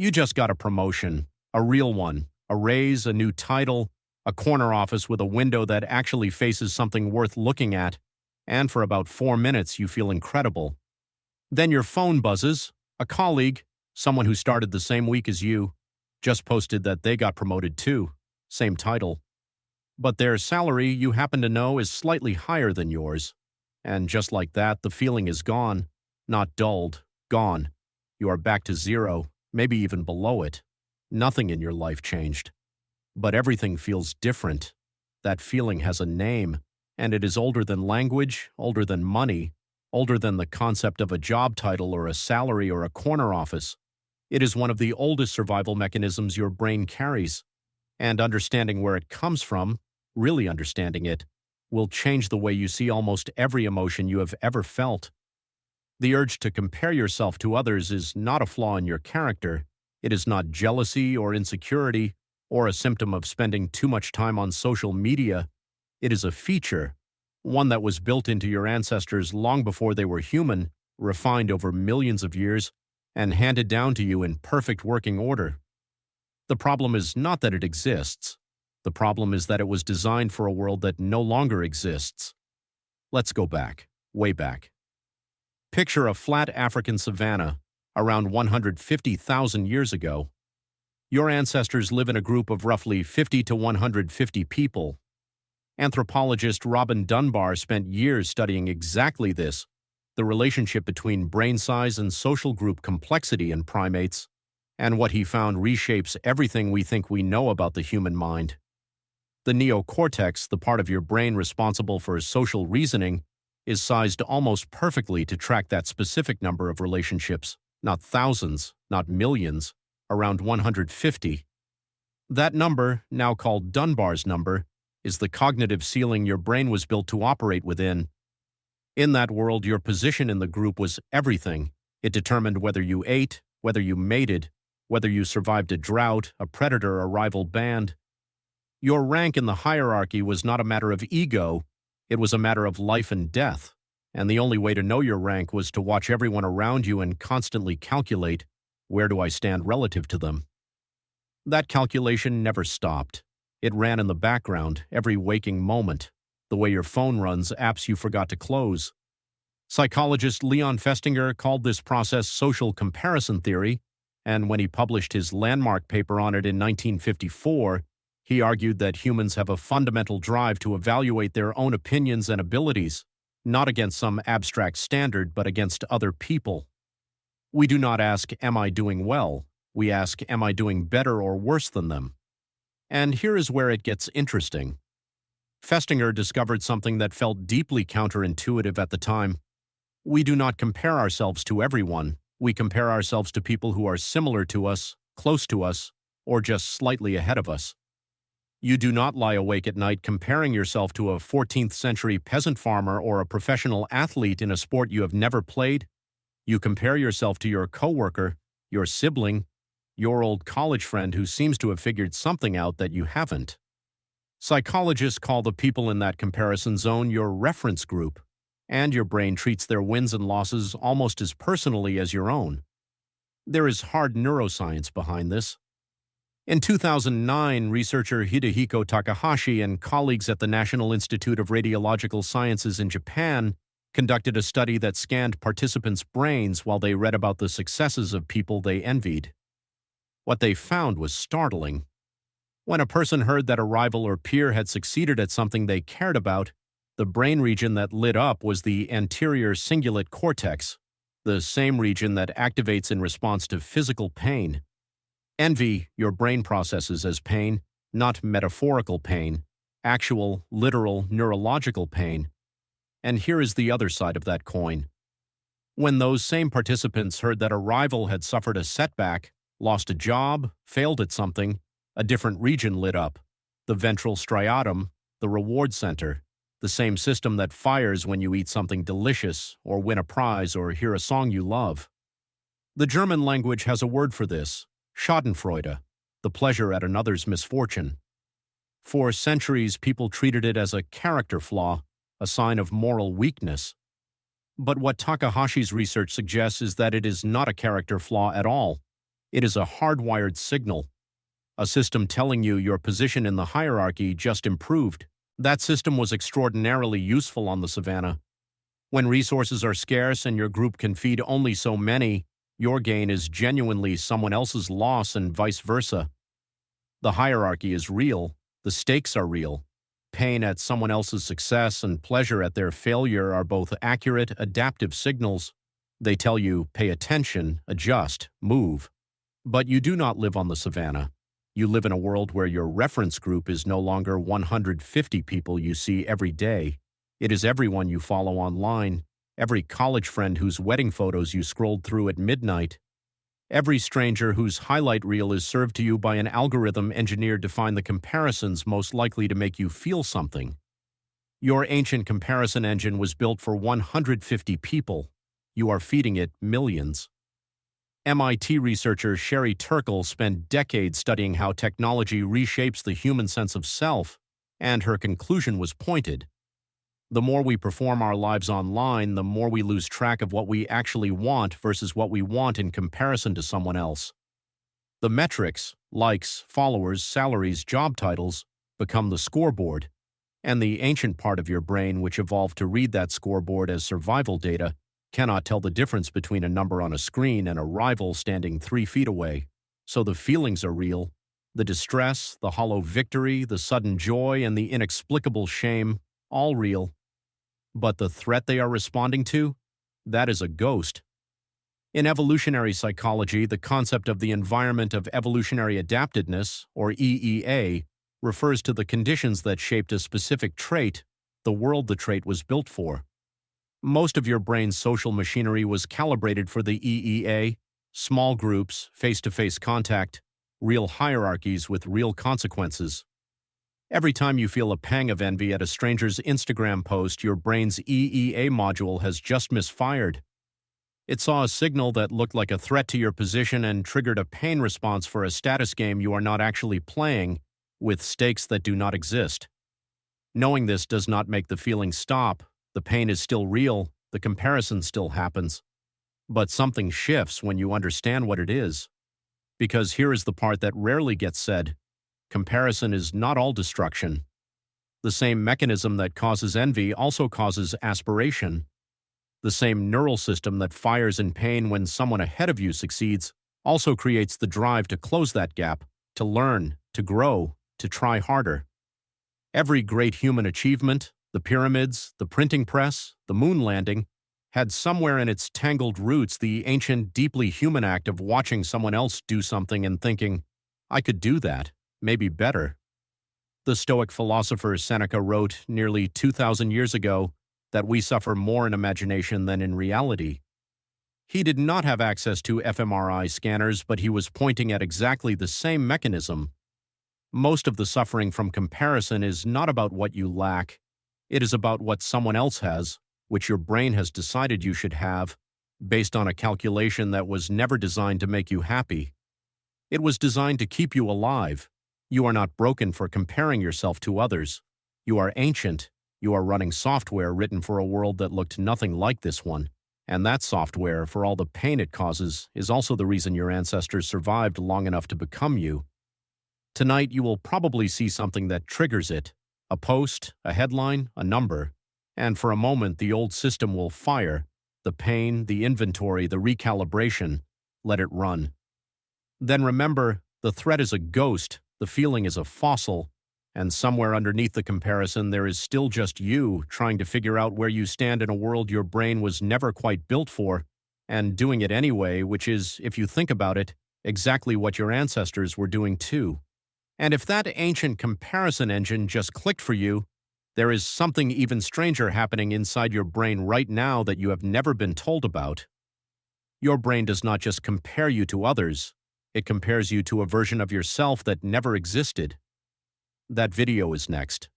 You just got a promotion, a real one, a raise, a new title, a corner office with a window that actually faces something worth looking at, and for about 4 minutes you feel incredible. Then your phone buzzes. A colleague, someone who started the same week as you, just posted that they got promoted too, same title. But their salary, you happen to know, is slightly higher than yours. And just like that, the feeling is gone. Not dulled, gone. You are back to zero, maybe even below it. Nothing in your life changed. But everything feels different. That feeling has a name, and it is older than language, older than money, older than the concept of a job title or a salary or a corner office. It is one of the oldest survival mechanisms your brain carries. And understanding where it comes from, really understanding it, will change the way you see almost every emotion you have ever felt. The urge to compare yourself to others is not a flaw in your character. It is not jealousy or insecurity or a symptom of spending too much time on social media. It is a feature, one that was built into your ancestors long before they were human, refined over millions of years, and handed down to you in perfect working order. The problem is not that it exists. The problem is that it was designed for a world that no longer exists. Let's go back, way back. Picture a flat African savanna around 150,000 years ago. Your ancestors live in a group of roughly 50 to 150 people. Anthropologist Robin Dunbar spent years studying exactly this, the relationship between brain size and social group complexity in primates, and what he found reshapes everything we think we know about the human mind. The neocortex, the part of your brain responsible for social reasoning, is sized almost perfectly to track that specific number of relationships, not thousands, not millions, around 150. That number, now called Dunbar's number, is the cognitive ceiling your brain was built to operate within. In that world, your position in the group was everything. It determined whether you ate, whether you mated, whether you survived a drought, a predator, a rival band. Your rank in the hierarchy was not a matter of ego, it was a matter of life and death, and the only way to know your rank was to watch everyone around you and constantly calculate, where do I stand relative to them? That calculation never stopped. It ran in the background, every waking moment, the way your phone runs apps you forgot to close. Psychologist Leon Festinger called this process social comparison theory, and when he published his landmark paper on it in 1954, he argued that humans have a fundamental drive to evaluate their own opinions and abilities, not against some abstract standard, but against other people. We do not ask, am I doing well? We ask, am I doing better or worse than them? And here is where it gets interesting. Festinger discovered something that felt deeply counterintuitive at the time. We do not compare ourselves to everyone. We compare ourselves to people who are similar to us, close to us, or just slightly ahead of us. You do not lie awake at night comparing yourself to a 14th century peasant farmer or a professional athlete in a sport you have never played. You compare yourself to your coworker, your sibling, your old college friend who seems to have figured something out that you haven't. Psychologists call the people in that comparison zone your reference group, and your brain treats their wins and losses almost as personally as your own. There is hard neuroscience behind this. In 2009, researcher Hidehiko Takahashi and colleagues at the National Institute of Radiological Sciences in Japan conducted a study that scanned participants' brains while they read about the successes of people they envied. What they found was startling. When a person heard that a rival or peer had succeeded at something they cared about, the brain region that lit up was the anterior cingulate cortex, the same region that activates in response to physical pain. Envy, your brain processes as pain, not metaphorical pain, actual, literal, neurological pain. And here is the other side of that coin. When those same participants heard that a rival had suffered a setback, lost a job, failed at something, a different region lit up, the ventral striatum, the reward center, the same system that fires when you eat something delicious or win a prize or hear a song you love. The German language has a word for this, Schadenfreude, the pleasure at another's misfortune. For centuries, people treated it as a character flaw, a sign of moral weakness. But what Takahashi's research suggests is that it is not a character flaw at all. It is a hardwired signal, a system telling you your position in the hierarchy just improved. That system was extraordinarily useful on the savannah. When resources are scarce and your group can feed only so many, your gain is genuinely someone else's loss and vice versa. The hierarchy is real, the stakes are real. Pain at someone else's success and pleasure at their failure are both accurate, adaptive signals. They tell you, pay attention, adjust, move. But you do not live on the savannah. You live in a world where your reference group is no longer 150 people you see every day. It is everyone you follow online, every college friend whose wedding photos you scrolled through at midnight, every stranger whose highlight reel is served to you by an algorithm engineered to find the comparisons most likely to make you feel something. Your ancient comparison engine was built for 150 people. You are feeding it millions. MIT researcher Sherry Turkle spent decades studying how technology reshapes the human sense of self, and her conclusion was pointed. The more we perform our lives online, the more we lose track of what we actually want versus what we want in comparison to someone else. The metrics, likes, followers, salaries, job titles, become the scoreboard, and the ancient part of your brain, which evolved to read that scoreboard as survival data, cannot tell the difference between a number on a screen and a rival standing 3 feet away. So the feelings are real. The distress, the hollow victory, the sudden joy, and the inexplicable shame, all real. But the threat they are responding to? That is a ghost. In evolutionary psychology, the concept of the environment of evolutionary adaptedness, or EEA, refers to the conditions that shaped a specific trait, the world the trait was built for. Most of your brain's social machinery was calibrated for the EEA, small groups, face-to-face contact, real hierarchies with real consequences. Every time you feel a pang of envy at a stranger's Instagram post, your brain's EEA module has just misfired. It saw a signal that looked like a threat to your position and triggered a pain response for a status game you are not actually playing, with stakes that do not exist. Knowing this does not make the feeling stop. The pain is still real, the comparison still happens. But something shifts when you understand what it is. Because here is the part that rarely gets said. Comparison is not all destruction. The same mechanism that causes envy also causes aspiration. The same neural system that fires in pain when someone ahead of you succeeds also creates the drive to close that gap, to learn, to grow, to try harder. Every great human achievement, the pyramids, the printing press, the moon landing, had somewhere in its tangled roots the ancient, deeply human act of watching someone else do something and thinking, I could do that, maybe better. The Stoic philosopher Seneca wrote nearly 2,000 years ago that we suffer more in imagination than in reality. He did not have access to fMRI scanners, but he was pointing at exactly the same mechanism. Most of the suffering from comparison is not about what you lack. It is about what someone else has, which your brain has decided you should have, based on a calculation that was never designed to make you happy. It was designed to keep you alive. You are not broken for comparing yourself to others. You are ancient. You are running software written for a world that looked nothing like this one. And that software, for all the pain it causes, is also the reason your ancestors survived long enough to become you. Tonight, you will probably see something that triggers it. A post, a headline, a number. And for a moment, the old system will fire. The pain, the inventory, the recalibration. Let it run. Then remember, the threat is a ghost, the feeling is a fossil, and somewhere underneath the comparison there is still just you trying to figure out where you stand in a world your brain was never quite built for, and doing it anyway, which is, if you think about it, exactly what your ancestors were doing too. And if that ancient comparison engine just clicked for you, there is something even stranger happening inside your brain right now that you have never been told about. Your brain does not just compare you to others, it compares you to a version of yourself that never existed. That video is next.